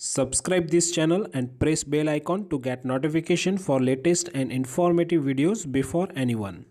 Subscribe this channel and press bell icon to get notification for latest and informative videos before anyone.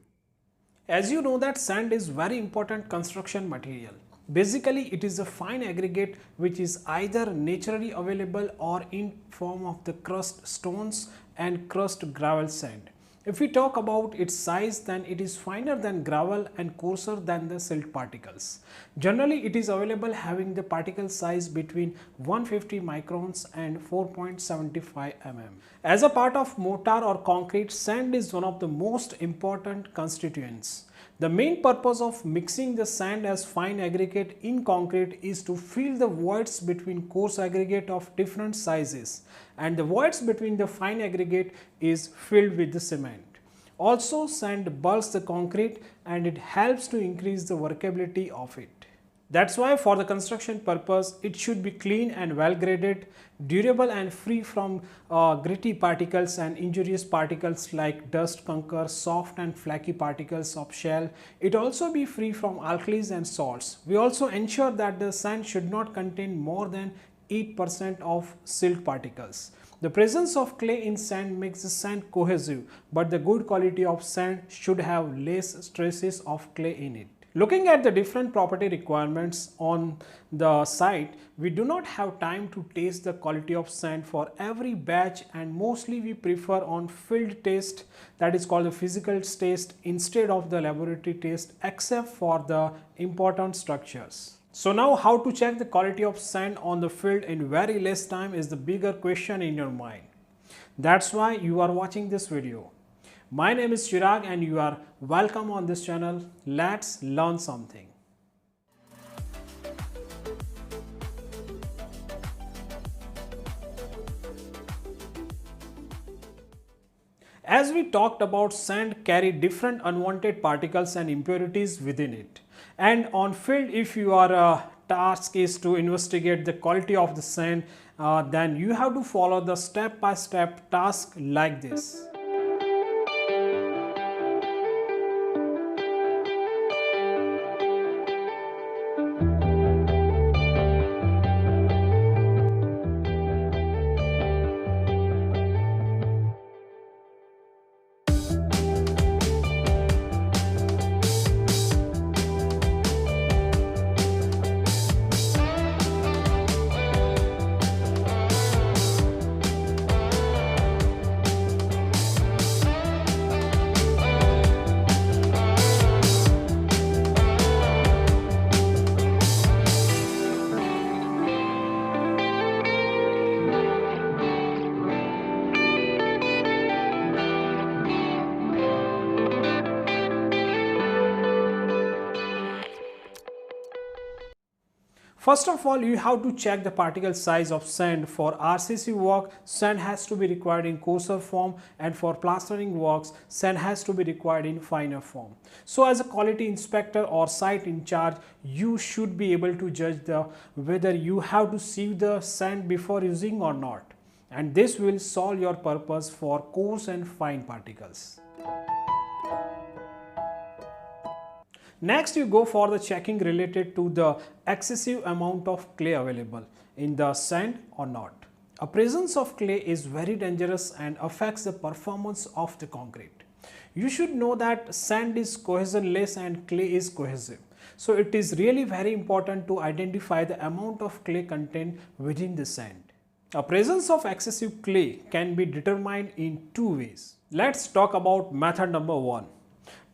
As you know that sand is very important construction material. Basically it is a fine aggregate which is either naturally available or in form of the crushed stones and crushed gravel sand. If we talk about its size, then it is finer than gravel and coarser than the silt particles. Generally it is available having the particle size between 150 microns and 4.75 mm. As a part of mortar or concrete, sand is one of the most important constituents. The main purpose of mixing the sand as fine aggregate in concrete is to fill the voids between coarse aggregate of different sizes, and the voids between the fine aggregate is filled with the cement. Also, sand bulks the concrete and it helps to increase the workability of it. That's why for the construction purpose, it should be clean and well graded, durable and free from gritty particles and injurious particles like dust, conker, soft and flaky particles of shell. It also be free from alkalis and salts. We also ensure that the sand should not contain more than 8% of silt particles. The presence of clay in sand makes the sand cohesive, but the good quality of sand should have less traces of clay in it. Looking at the different property requirements on the site, we do not have time to taste the quality of sand for every batch, and mostly we prefer on field test, that is called the physical test, instead of the laboratory test, except for the important structures. So now how to check the quality of sand on the field in very less time is the bigger question in your mind. That's why you are watching this video. My name is Chirag and you are welcome on this channel. Let's learn something. As we talked about, sand carry different unwanted particles and impurities within it. And on field, if your task is to investigate the quality of the sand, then you have to follow the step-by-step task like this. First of all, you have to check the particle size of sand. For RCC work, sand has to be required in coarser form, and for plastering works, sand has to be required in finer form. So as a quality inspector or site in charge, you should be able to judge whether you have to sieve the sand before using or not. And this will solve your purpose for coarse and fine particles. Next, you go for the checking related to the excessive amount of clay available in the sand or not. A presence of clay is very dangerous and affects the performance of the concrete. You should know that sand is cohesionless and clay is cohesive. So it is really very important to identify the amount of clay content within the sand. A presence of excessive clay can be determined in two ways. Let's talk about method number 1.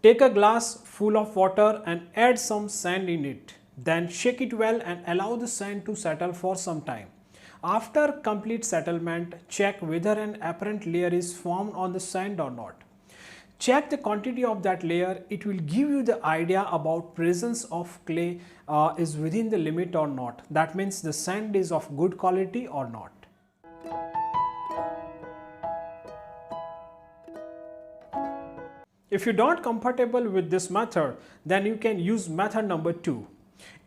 Take a glass full of water and add some sand in it. Then shake it well and allow the sand to settle for some time. After complete settlement, check whether an apparent layer is formed on the sand or not. Check the quantity of that layer. It will give you the idea about presence of clay is within the limit or not. That means the sand is of good quality or not. If you don't comfortable with this method, then you can use method number 2.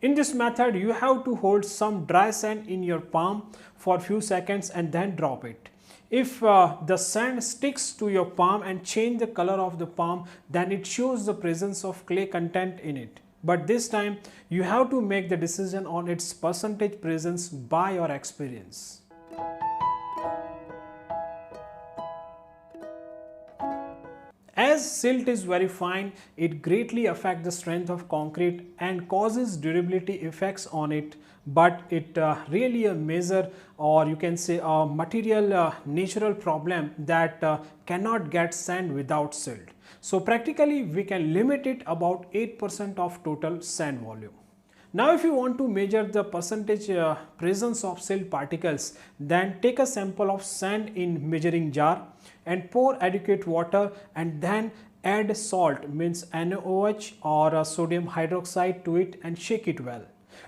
In this method, you have to hold some dry sand in your palm for a few seconds and then drop it. If the sand sticks to your palm and change the color of the palm, then it shows the presence of clay content in it. But this time, you have to make the decision on its percentage presence by your experience. As silt is very fine, it greatly affects the strength of concrete and causes durability effects on it, but it really a major, or you can say a material natural problem that cannot get sand without silt. So practically we can limit it about 8% of total sand volume. Now if you want to measure the percentage presence of silt particles, then take a sample of sand in measuring jar and pour adequate water and then add salt, means NaOH or sodium hydroxide to it and shake it well.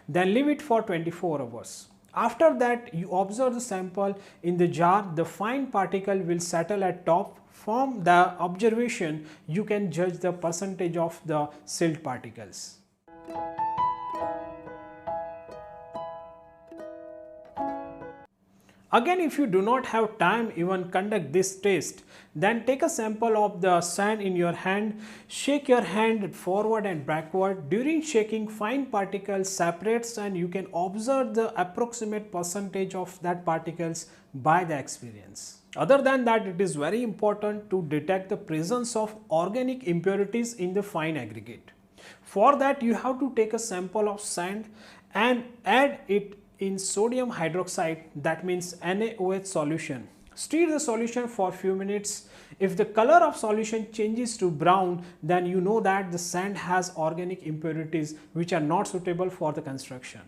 Then leave it for 24 hours. After that you observe the sample in the jar, the fine particle will settle at top. From the observation you can judge the percentage of the silt particles. Again, if you do not have time even conduct this test, then take a sample of the sand in your hand, shake your hand forward and backward. During shaking, fine particles separates and you can observe the approximate percentage of that particles by the experience. Other than that, it is very important to detect the presence of organic impurities in the fine aggregate. For that, you have to take a sample of sand and add it in sodium hydroxide, that means NaOH solution. Stir the solution for few minutes. If the color of solution changes to brown, then you know that the sand has organic impurities which are not suitable for the construction.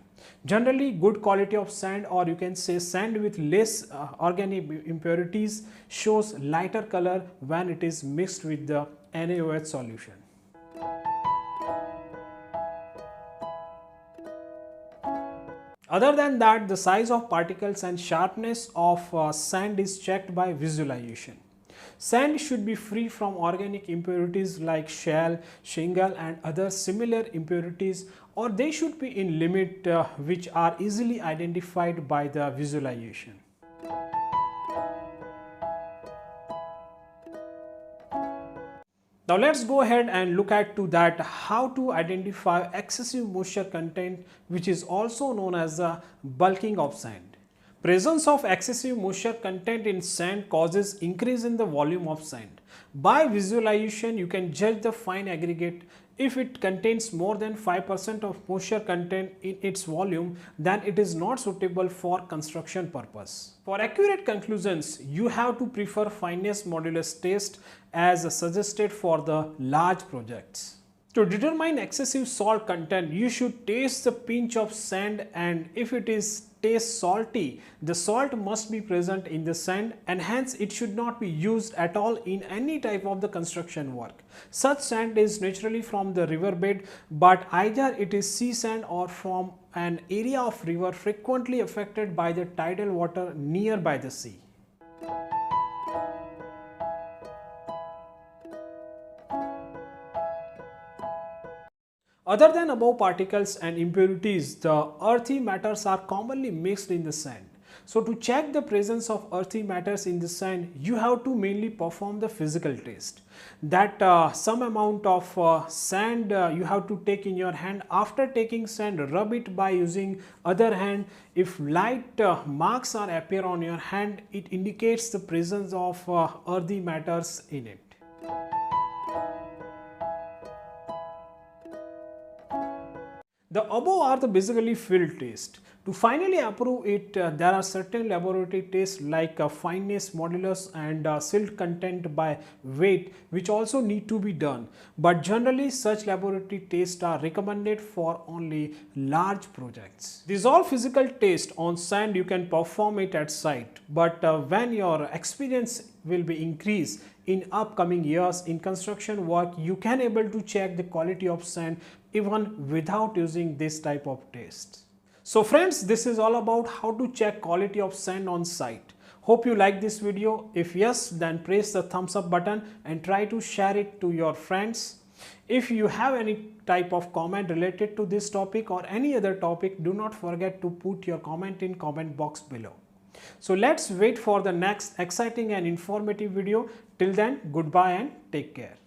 Generally, good quality of sand, or you can say sand with less organic impurities, shows lighter color when it is mixed with the NaOH solution. Other than that, the size of particles and sharpness of sand is checked by visualization. Sand should be free from organic impurities like shale, shingle and other similar impurities, or they should be in limit which are easily identified by the visualization. Now let's go ahead and look at to that how to identify excessive moisture content, which is also known as the bulking of sand. Presence of excessive moisture content in sand causes increase in the volume of sand. By visualization, you can judge the fine aggregate. If it contains more than 5% of moisture content in its volume, then it is not suitable for construction purpose. For accurate conclusions, you have to prefer fineness modulus test as suggested for the large projects. To determine excessive salt content, you should taste the pinch of sand, and if it is taste salty, the salt must be present in the sand and hence it should not be used at all in any type of the construction work. Such sand is naturally from the riverbed, but either it is sea sand or from an area of river frequently affected by the tidal water nearby the sea. Other than above particles and impurities, the earthy matters are commonly mixed in the sand. So to check the presence of earthy matters in the sand, you have to mainly perform the physical test. That some amount of sand you have to take in your hand. After taking sand, rub it by using other hand. If light marks are appear on your hand, it indicates the presence of earthy matters in it. The above are the basically field test. To finally approve it, there are certain laboratory tests like fineness modulus and silt content by weight, which also need to be done. But generally such laboratory tests are recommended for only large projects. These all physical tests on sand you can perform it at site, but when your experience will be increased in upcoming years in construction work, you can able to check the quality of sand even without using this type of tests. So friends, this is all about how to check quality of sand on site. Hope you like this video. If yes, then press the thumbs up button and try to share it to your friends. If you have any type of comment related to this topic or any other topic, do not forget to put your comment in comment box below. So let's wait for the next exciting and informative video. Till then, goodbye and take care.